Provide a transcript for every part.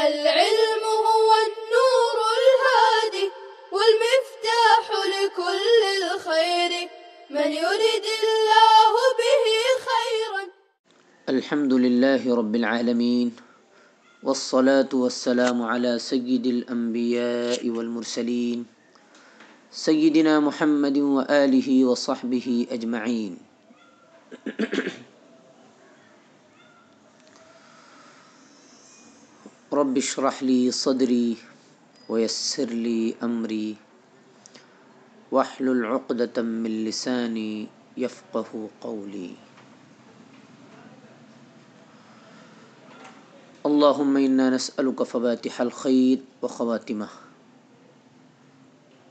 العلم هو النور الهادي والمفتاح لكل الخير من يرد الله به خيرا. الحمد لله رب العالمين والصلاة والسلام على سيد الأنبياء والمرسلين سيدنا محمد وآله وصحبه أجمعين. رب اشرح لي صدري ويسر لي أمري واحلل عقدة من لساني يفقه قولي. اللهم إنا نسألك فواتح الخير وخواتمه.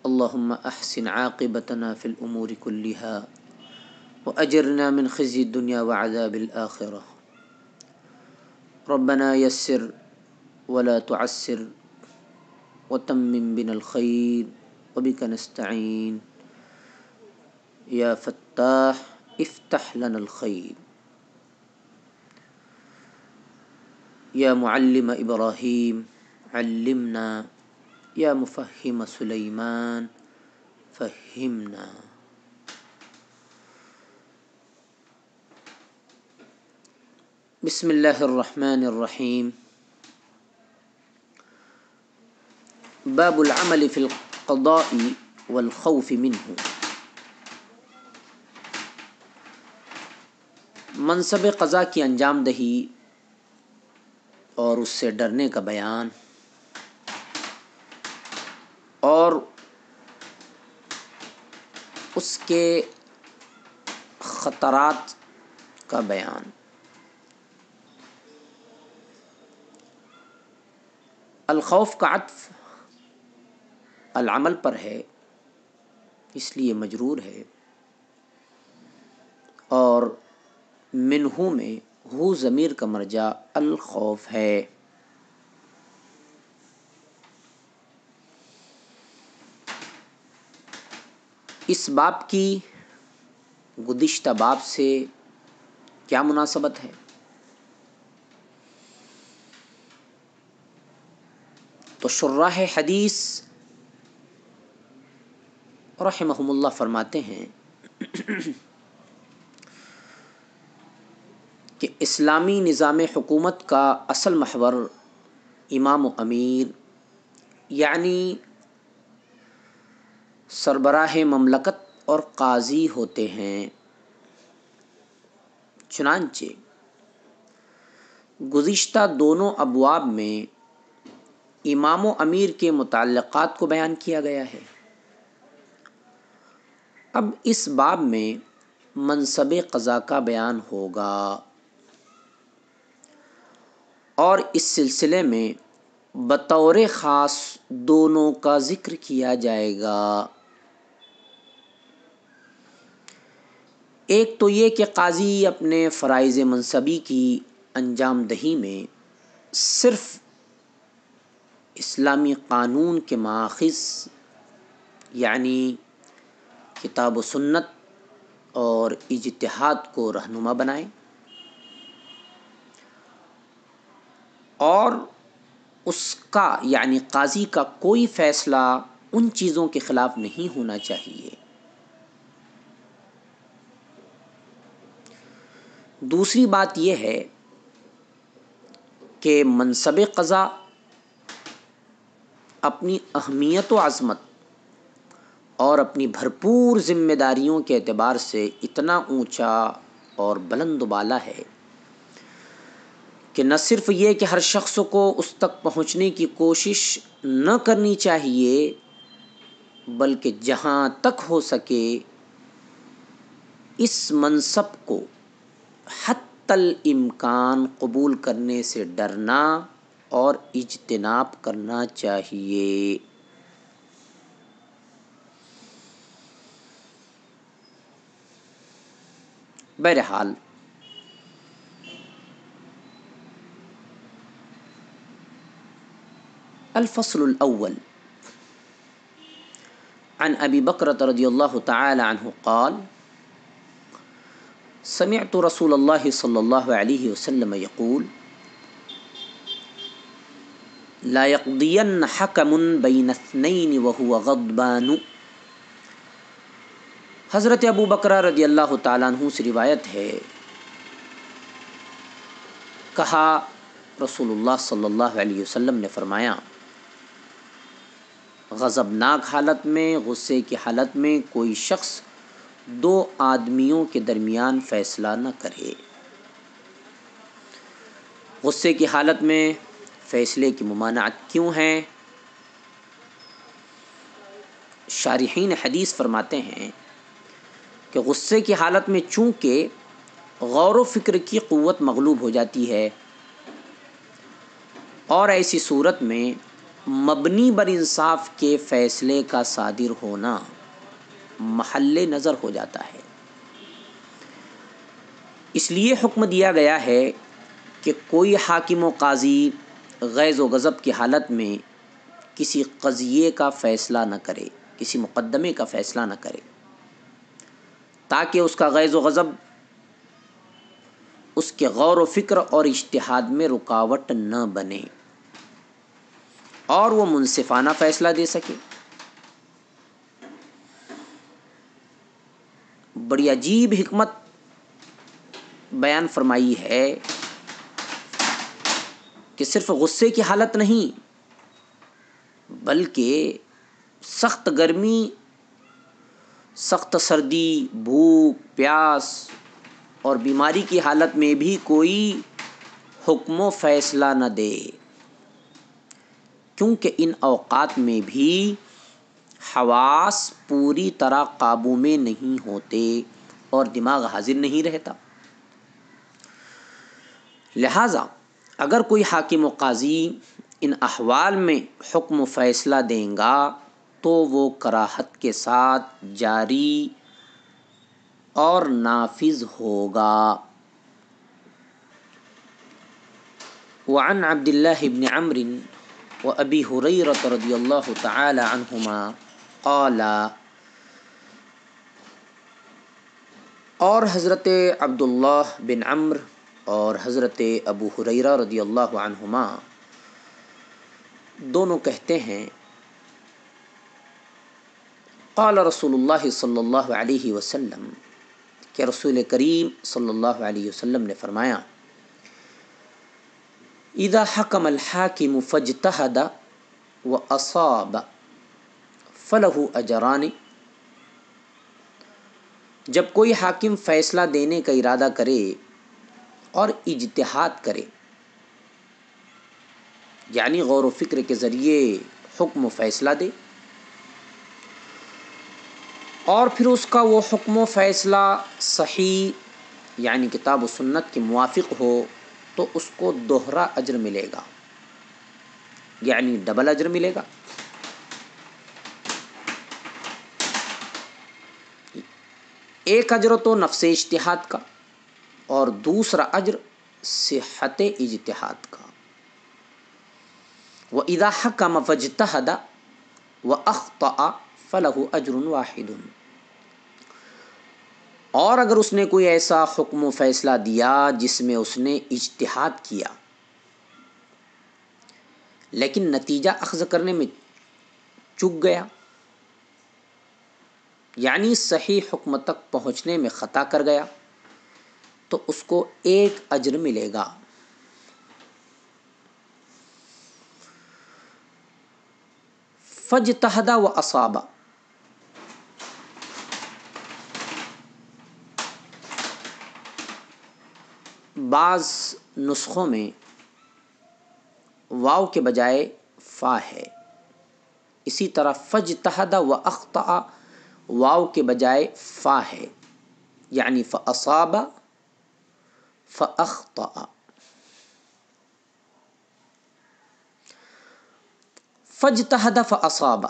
اللهم أحسن عاقبتنا في الأمور كلها وأجرنا من خزي الدنيا وعذاب الآخرة. ربنا يسر ولا تعسر وتمم بنا الخير وبك نستعين يا فتاح افتح لنا الخير. يا معلم إبراهيم علمنا، يا مفهم سليمان فهمنا. بسم الله الرحمن الرحيم. باب العمل في القضاء والخوف منه. منصب قضاء کی انجام دہی اور اس سے ڈرنے کا بیان اور اس کے خطرات کا بیان. الخوف کا عطف العمل پر ہے، اس لیے مجرور ہے، اور منہو میں ہو ضمیر کا مرجع الخوف ہے. اس باب کی گزشتہ باب سے کیا مناسبت ہے؟ تو شراح حدیث رحمہم اللہ فرماتے ہیں کہ اسلامی نظام حکومت کا اصل محور امام و امیر یعنی سربراہ مملکت اور قاضی ہوتے ہیں. چنانچہ گزشتہ دونوں ابواب میں امام و امیر کے متعلقات کو بیان کیا گیا ہے. اب اس باب میں منصب قضا کا بیان ہوگا اور اس سلسلے میں بطور خاص دونوں کا ذکر کیا جائے گا. ایک تو یہ کہ قاضی اپنے فرائض منصبی کی انجام دہی میں صرف اسلامی قانون کے ماخذ یعنی کتاب و سنت اور اجتہاد کو رہنما بنائے اور اس کا یعنی قاضی کا کوئی فیصلہ ان چیزوں کے خلاف نہیں ہونا چاہیے. دوسری بات یہ ہے کہ منصب قضا اپنی اہمیت و عظمت اور اپنی بھرپور ذمہ داریوں کے اعتبار سے اتنا اونچا اور بلند و بالا ہے کہ نہ صرف یہ کہ ہر شخص کو اس تک پہنچنے کی کوشش نہ کرنی چاہیے بلکہ جہاں تک ہو سکے اس منصب کو حتی الامکان قبول کرنے سے ڈرنا اور اجتناب کرنا چاہیے. بہرحال الفصل الاول عن ابی بکرۃ رضی اللہ تعالی عنہ قال سمعت رسول اللہ صلی اللہ علیہ وسلم یقول لا یقضین حکم بین اثنین وہو غضبان. حضرت ابو بکر رضی اللہ تعالیٰ عنہ سے روایت ہے، کہا رسول اللہ صلی اللہ علیہ وسلم نے فرمایا، غضبناک حالت میں، غصے کی حالت میں کوئی شخص دو آدمیوں کے درمیان فیصلہ نہ کرے. غصے کی حالت میں فیصلے کی ممانعت کیوں ہے؟ شارحین حدیث فرماتے ہیں کہ غصے کی حالت میں چونکہ غور و فکر کی قوت مغلوب ہو جاتی ہے، اور ایسی صورت میں مبنی بر انصاف کے فیصلے کا صادر ہونا محل نظر ہو جاتا ہے. اس لیے حکم دیا گیا ہے کہ کوئی حاکم و قاضی غیظ و غضب کی حالت میں کسی قضیے کا فیصلہ نہ کرے، کسی مقدمے کا فیصلہ نہ کرے، تاکہ اس کا غیظ و غضب اس کے غور و فکر اور اجتہاد میں رکاوٹ نہ بنے اور وہ منصفانہ فیصلہ دے سکے. بڑی عجیب حکمت بیان فرمائی ہے کہ صرف غصے کی حالت نہیں، بلکہ سخت گرمی، سخت سردی، بھوک پیاس اور بیماری کی حالت میں بھی کوئی حکم و فیصلہ نہ دے، کیونکہ ان اوقات میں بھی حواس پوری طرح قابو میں نہیں ہوتے اور دماغ حاضر نہیں رہتا. لہٰذا اگر کوئی حاکم و قاضی ان احوال میں حکم و فیصلہ دیں گا تو وہ کراہت کے ساتھ جاری اور نافذ ہوگا. وعن عبد اللہ بن عمرو وابی ہریرہ رضی اللہ تعالی عنہما قال، اور حضرت عبداللہ بن عمرو اور حضرت ابو ہریرہ رضی اللہ عنہما دونوں کہتے ہیں، قال رسول اللہ صلی اللہ علیہ وسلم، کہ رسول کریم صلی اللہ علیہ وسلم نے فرمایا، اذا حکم الحاکم فاجتہد واصاب فلہ اجران. جب کوئی حاکم فیصلہ دینے کا ارادہ کرے اور اجتہاد کرے، یعنی غور و فکر کے ذریعے حکم و فیصلہ دے، اور پھر اس کا وہ حکم و فیصلہ صحیح یعنی کتاب و سنت کے موافق ہو، تو اس کو دوہرا اجر ملے گا، یعنی ڈبل اجر ملے گا. ایک اجر تو نفس اجتہاد کا اور دوسرا اجر صحت اجتہاد کا. وَإِذَا حَكَمَ فَاجْتَهَدَ وَأَخْطَأَ فَلَهُ أَجْرٌ وَاحِدٌ. اور اگر اس نے کوئی ایسا حکم و فیصلہ دیا جس میں اس نے اجتہاد کیا لیکن نتیجہ اخذ کرنے میں چک گیا، یعنی صحیح حکم تک پہنچنے میں خطا کر گیا، تو اس کو ایک اجر ملے گا. فاجتہد واصاب، بعض نسخوں میں واو کے بجائے فا ہے، اسی طرح فاجتہد واخطأ واو کے بجائے فا ہے، یعنی فاصاب فاخطأ. فاجتہد فاصاب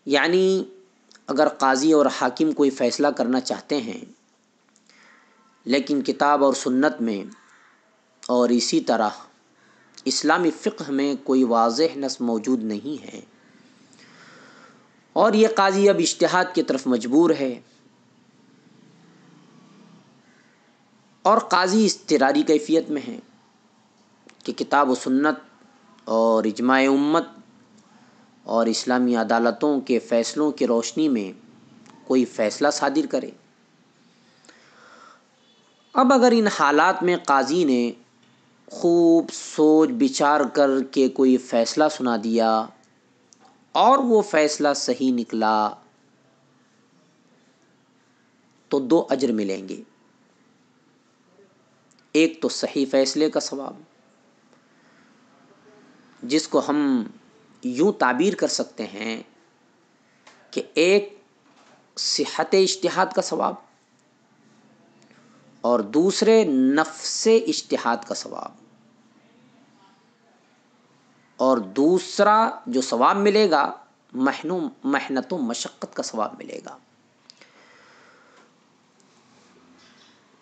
یعنی اگر قاضی اور حاکم کوئی فیصلہ کرنا چاہتے ہیں لیکن کتاب اور سنت میں اور اسی طرح اسلامی فقہ میں کوئی واضح نص موجود نہیں ہے، اور یہ قاضی اب اجتہاد کی طرف مجبور ہے، اور قاضی اضطراری کیفیت میں ہے، کہ کتاب و سنت اور اجماع امت اور اسلامی عدالتوں کے فیصلوں کی روشنی میں کوئی فیصلہ صادر کرے۔ اب اگر ان حالات میں قاضی نے خوب سوچ بچار کر کے کوئی فیصلہ سنا دیا اور وہ فیصلہ صحیح نکلا تو 2 اجر ملیں گے۔ ایک تو صحیح فیصلے کا ثواب، جس کو ہم یوں تعبیر کر سکتے ہیں کہ ایک صحت اجتہاد کا ثواب اور دوسرے نفس اجتہاد کا ثواب، اور دوسرا جو ثواب ملے گا محنت و مشقت کا ثواب ملے گا۔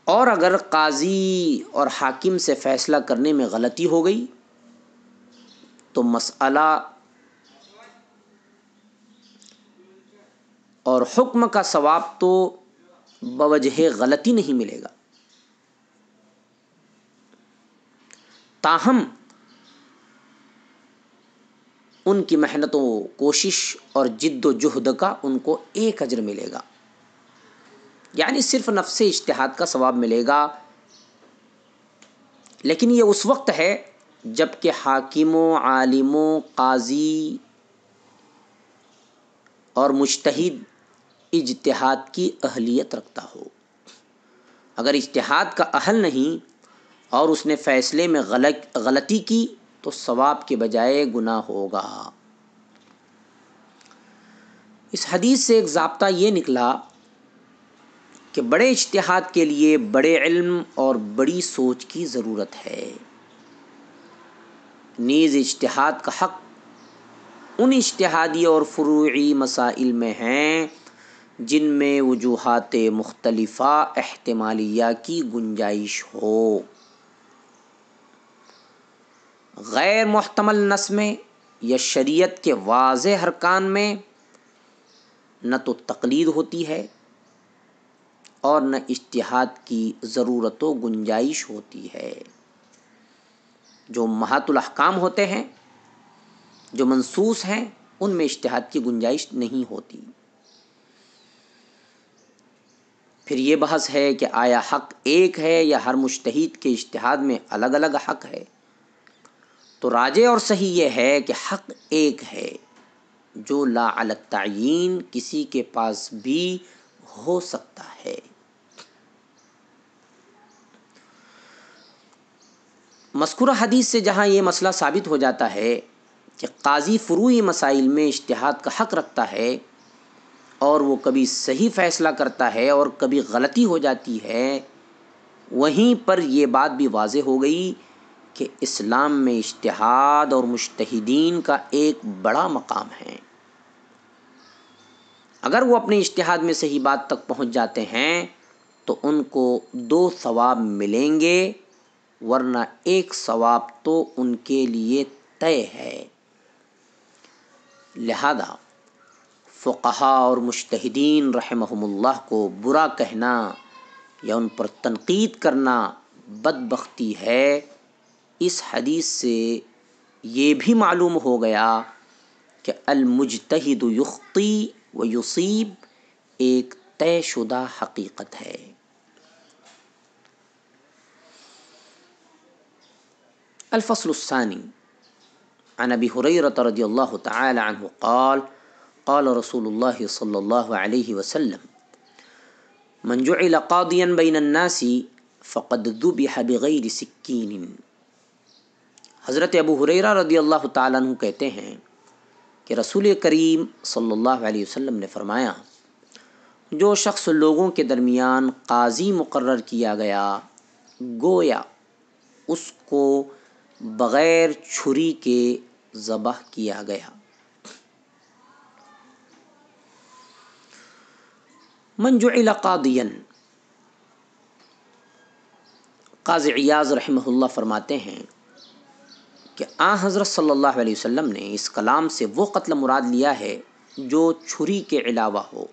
اور اگر قاضی اور حاکم سے فیصلہ کرنے میں غلطی ہو گئی تو مسئلہ اور حکم کا ثواب تو بوجہ غلطی نہیں ملے گا، تاہم ان کی محنت و کوشش اور جد و جہد کا ان کو 1 اجر ملے گا، یعنی صرف نفس اجتہاد کا ثواب ملے گا۔ لیکن یہ اس وقت ہے جب کہ حاکموں، عالموں، قاضی اور مجتہد اجتہاد کی اہلیت رکھتا ہو۔ اگر اجتہاد کا اہل نہیں اور اس نے فیصلے میں غلطی کی تو ثواب کے بجائے گناہ ہوگا۔ اس حدیث سے ایک ضابطہ یہ نکلا کہ بڑے اجتہاد کے لیے بڑے علم اور بڑی سوچ کی ضرورت ہے۔ نیز اجتہاد کا حق ان اجتہادی اور فروعی مسائل میں ہیں جن میں وجوہات مختلفہ احتمالیہ کی گنجائش ہو۔ غیر محتمل نص میں یا شریعت کے واضح ارکان میں نہ تو تقلید ہوتی ہے اور نہ اجتہاد کی ضرورت و گنجائش ہوتی ہے۔ جو محات الاحکام ہوتے ہیں، جو منصوص ہیں، ان میں اجتہاد کی گنجائش نہیں ہوتی۔ پھر یہ بحث ہے کہ آیا حق ایک ہے یا ہر مجتہد کے اجتہاد میں الگ الگ حق ہے؟ تو راجح اور صحیح یہ ہے کہ حق ایک ہے جو لا علی التعیین کسی کے پاس بھی ہو سکتا ہے۔ مذکورہ حدیث سے جہاں یہ مسئلہ ثابت ہو جاتا ہے کہ قاضی فروعی مسائل میں اجتہاد کا حق رکھتا ہے اور وہ کبھی صحیح فیصلہ کرتا ہے اور کبھی غلطی ہو جاتی ہے، وہیں پر یہ بات بھی واضح ہو گئی کہ اسلام میں اجتہاد اور مجتہدین کا ایک بڑا مقام ہے۔ اگر وہ اپنے اجتہاد میں صحیح بات تک پہنچ جاتے ہیں تو ان کو 2 ثواب ملیں گے، ورنہ 1 ثواب تو ان کے لیے طے ہے۔ لہذا فقہاء اور مجتہدین رحمہم اللہ کو برا کہنا یا ان پر تنقید کرنا بدبختی ہے۔ اس حدیث سے یہ بھی معلوم ہو گیا کہ المجتہد یخطی و یصیب ایک طے شدہ حقیقت ہے۔ الفصل الثانی عن ابی ہریرہ رضی اللہ تعالی عنہ قال قال رسول اللہ صلی اللہ علیہ وسلم من جعل قاضیا بین الناس فقد ذبح بغیر سکین۔ حضرت ابو ہریرہ رضی اللہ تعالیٰ عنہ کہتے ہیں کہ رسول کریم صلی اللہ علیہ وسلم نے فرمایا، جو شخص لوگوں کے درمیان قاضی مقرر کیا گیا گویا اس کو بغیر چھری کے ذبح کیا گیا۔ من جعل قاضیا، قاضی عیاض رحمہ اللہ فرماتے ہیں کہ آن حضرت صلی اللہ علیہ وسلم نے اس کلام سے وہ قتل مراد لیا ہے جو چھری کے علاوہ ہو،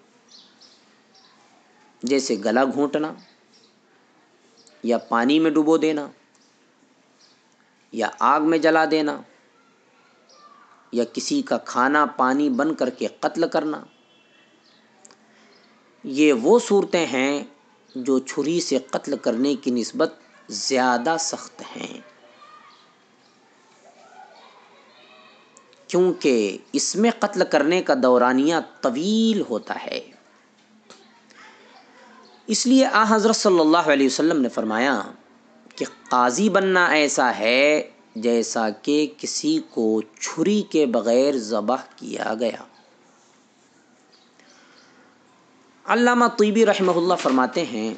جیسے گلا گھونٹنا یا پانی میں ڈبو دینا یا آگ میں جلا دینا یا کسی کا کھانا پانی بن کر کے قتل کرنا، یہ وہ صورتیں ہیں جو چھری سے قتل کرنے کی نسبت زیادہ سخت ہیں، کیونکہ اس میں قتل کرنے کا دورانیہ طویل ہوتا ہے۔ اس لیے حضرت صلی اللہ علیہ وسلم نے فرمایا کہ قاضی بننا ایسا ہے جیسا کہ کسی کو چھری کے بغیر ذبح کیا گیا۔ علامہ طیبی رحمہ اللہ فرماتے ہیں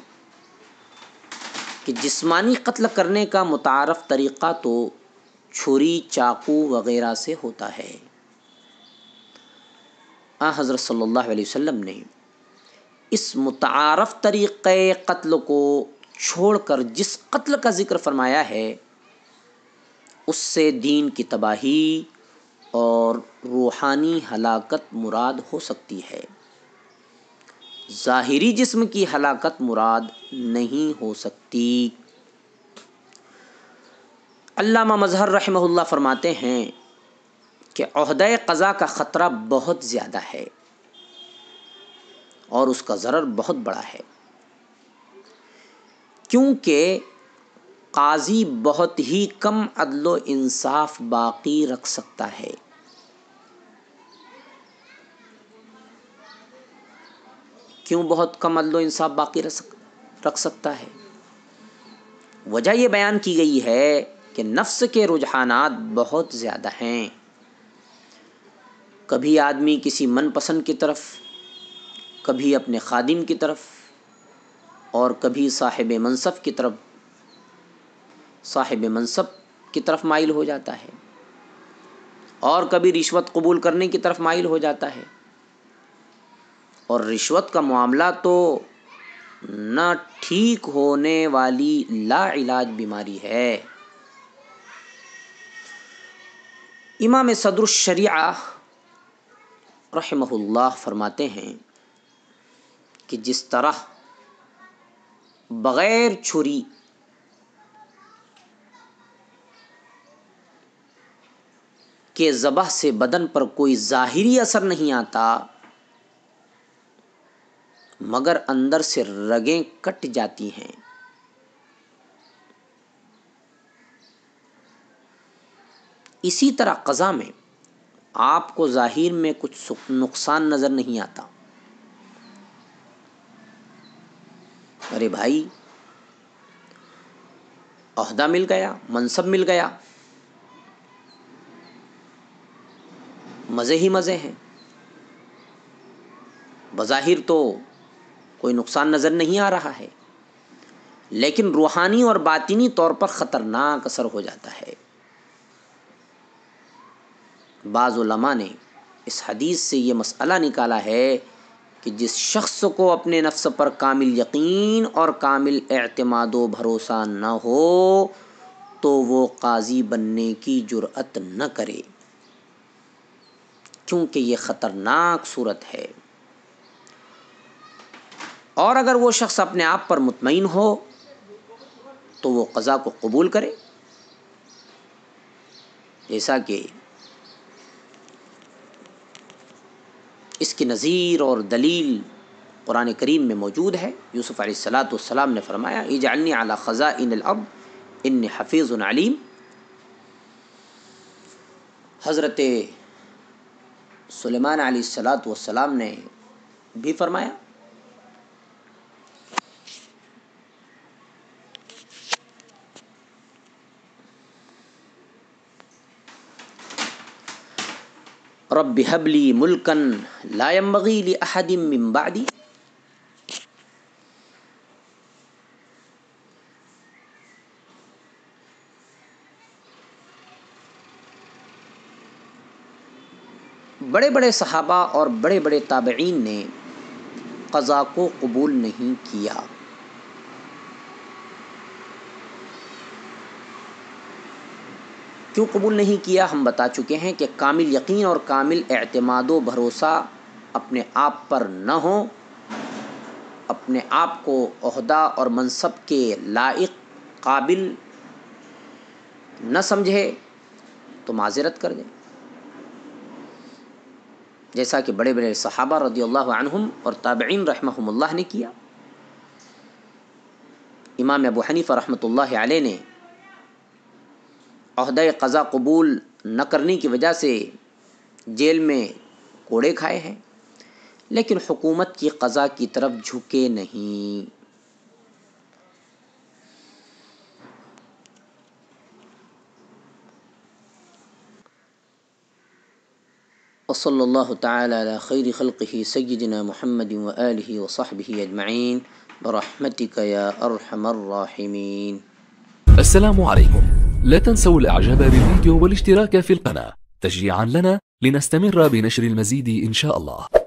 کہ جسمانی قتل کرنے کا متعارف طریقہ تو چھری، چاقو وغیرہ سے ہوتا ہے۔ حضرت صلی اللہ علیہ وسلم نے اس متعارف طریقے قتل کو چھوڑ کر جس قتل کا ذکر فرمایا ہے اس سے دین کی تباہی اور روحانی ہلاکت مراد ہو سکتی ہے، ظاہری جسم کی ہلاکت مراد نہیں ہو سکتی۔ علامہ مظہر رحمہ اللہ فرماتے ہیں کہ عہدہ قضا کا خطرہ بہت زیادہ ہے اور اس کا ضرر بہت بڑا ہے، کیونکہ قاضی بہت ہی کم عدل و انصاف باقی رکھ سکتا ہے۔ کیوں بہت کم عدل و انصاف باقی رکھ سکتا ہے؟ وجہ یہ بیان کی گئی ہے کہ نفس کے رجحانات بہت زیادہ ہیں، کبھی آدمی کسی من پسند کی طرف، کبھی اپنے خادم کی طرف، اور کبھی صاحب منصب کی طرف مائل ہو جاتا ہے، اور کبھی رشوت قبول کرنے کی طرف مائل ہو جاتا ہے، اور رشوت کا معاملہ تو نہ ٹھیک ہونے والی لا علاج بیماری ہے۔ امام صدر الشریعہ رحمہ اللہ فرماتے ہیں کہ جس طرح بغیر چھری کے ذبح سے بدن پر کوئی ظاہری اثر نہیں آتا مگر اندر سے رگیں کٹ جاتی ہیں، اسی طرح قضا میں آپ کو ظاہر میں کچھ نقصان نظر نہیں آتا۔ ارے بھائی، عہدہ مل گیا، منصب مل گیا، مزے ہی مزے ہیں، بظاہر تو کوئی نقصان نظر نہیں آ رہا ہے، لیکن روحانی اور باطنی طور پر خطرناک اثر ہو جاتا ہے۔ بعض علماء نے اس حدیث سے یہ مسئلہ نکالا ہے کہ جس شخص کو اپنے نفس پر کامل یقین اور کامل اعتماد و بھروسہ نہ ہو تو وہ قاضی بننے کی جرأت نہ کرے، کیونکہ یہ خطرناک صورت ہے، اور اگر وہ شخص اپنے آپ پر مطمئن ہو تو وہ قضا کو قبول کرے، جیسا کہ اس کی نظیر اور دلیل قرآن کریم میں موجود ہے۔ یوسف علیہ السلام نے فرمایا اجعلنی علی خزائن الارض انی حفیظ علیم۔ حضرت سلیمان علیہ السلام نے بھی فرمایا رب هب لی ملکا لا ينبغی لأحد من بعدی۔ بڑے بڑے صحابہ اور بڑے بڑے تابعین نے قضا کو قبول نہیں کیا، کیوں قبول نہیں کیا ہم بتا چکے ہیں کہ کامل یقین اور کامل اعتماد و بھروسہ اپنے آپ پر نہ ہو، اپنے آپ کو عہدہ اور منصب کے لائق قابل نہ سمجھے تو معذرت کر دیں، جیسا کہ بڑے بڑے صحابہ رضی اللہ عنہم اور تابعین رحمہم اللہ نے کیا۔ امام ابو حنیفہ رحمۃ اللہ علیہ نے عہدہ قضا قبول نہ کرنے کی وجہ سے جیل میں کوڑے کھائے ہیں، لیکن حکومت کی قضا کی طرف جھکے نہیں۔ وصلی اللہ تعالی علی خیر خلقہ سیدنا محمد وآلہ وصحبہ اجمعین برحمتک یا ارحم الراحمین۔ السلام عليكم. لا تنسوا الاعجاب بالفيديو والاشتراك في القناة تشجيعا لنا لنستمر بنشر المزيد إن شاء الله.